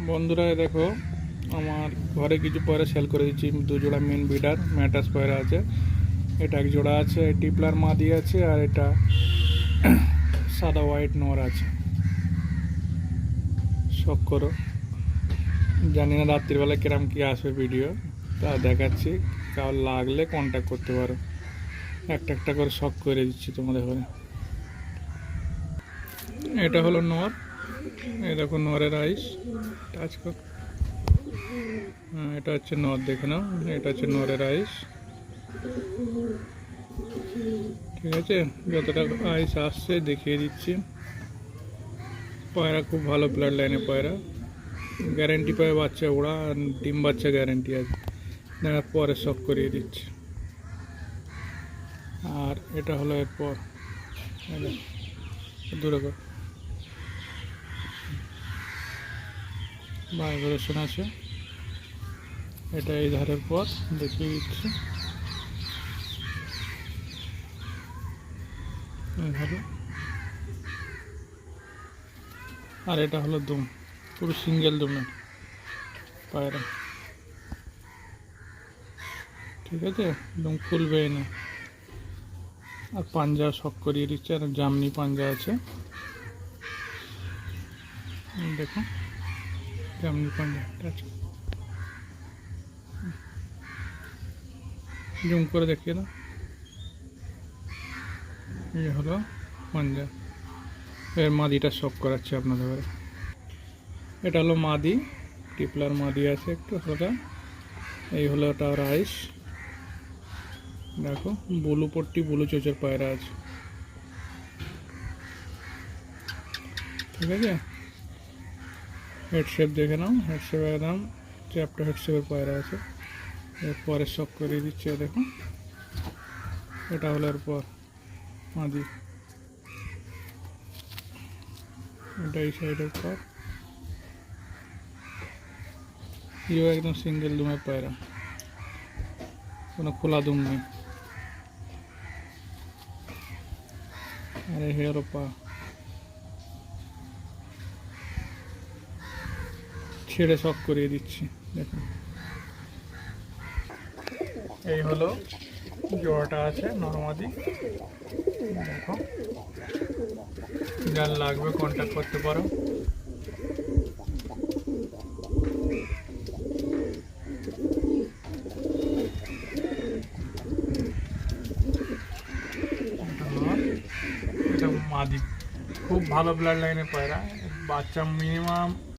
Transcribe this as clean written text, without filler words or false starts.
বন্ধুরা দেখো, আমার ঘরে কিছু পয়রা সেল করে দিচ্ছি। দু জোড়া মেন বিডার ম্যাটাস পয়রা আছে। এটা এক জোড়া আছে, টিপলার মাদি আছে, আর এটা সাদা হোয়াইট নর আছে। শখ করো, জানি না রাত্রিবেলা কিরম কি আসবে ভিডিও, তা দেখাচ্ছি। কার লাগলে কন্ট্যাক্ট করতে পারো। একটা একটা করে শখ করে দিচ্ছি তোমাদের ঘরে। এটা হলো নর, এই দেখো নরের আইস, টাচ কর। এটা হচ্ছে নর, দেখে নাও, এটা হচ্ছে নরের আইস। ঠিক আছে, যতটা আইস আসছে দেখিয়ে দিচ্ছি। পয়রা খুব ভালো ব্লাড লাইনে পয়রা, গ্যারেন্টি পায় বাচ্চা ওরা, ডিম বাচ্চা গ্যারেন্টি আছে। দেখার পরে শখ করিয়ে দিচ্ছি। আর এটা হলো এরপর, দূরে কর, ভাইব্রেশন আছে। এটা এই ধারের পর দেখিয়ে দিচ্ছি। আর এটা হলো দুম, পুরো সিঙ্গেল দুমের পায়রা। ঠিক আছে, দুম খুলবেই না। আর পাঞ্জা শখ করিয়ে দিচ্ছে, আর জামনি পাঞ্জা আছে। দেখো, জামনি পাঞ্জা আছে, জুম করে দেখিয়ে দাও। এই হলো পাঞ্জা। এর মাদিটা শখ করাচ্ছে আপনাদের ঘরে। এটা হলো মাদি, টিপলার মাদি আছে একটু হালকা। এই হলো ওটা রাইস। দেখো, ব্লু পট্টি, ব্লু চোচের পায়রা আছে। ঠিক আছে, হেড শেপ দেখে নাও, হেড শেপ একদম চ্যাপটা হেড শেপের পায়রা আছে। এরপরে শখ করিয়ে দিচ্ছে, দেখো। এটা হলো এরপর মাদি, এটা এই সাইডের পর। ইও একদম সিঙ্গেল দুমের পায়রা, কোনো খোলা দুম নেই। আর এই হলো পা, ছেড়ে শখ করিয়ে দিচ্ছি। দেখুন, এই হলো জোড়াটা আছে নরমাদি। দেখো, যার লাগবে কন্ট্যাক্ট করতে পারো। এটা মাদি, খুব ভালো ব্লাড লাইনের পায়রা। বাচ্চা মিনিমাম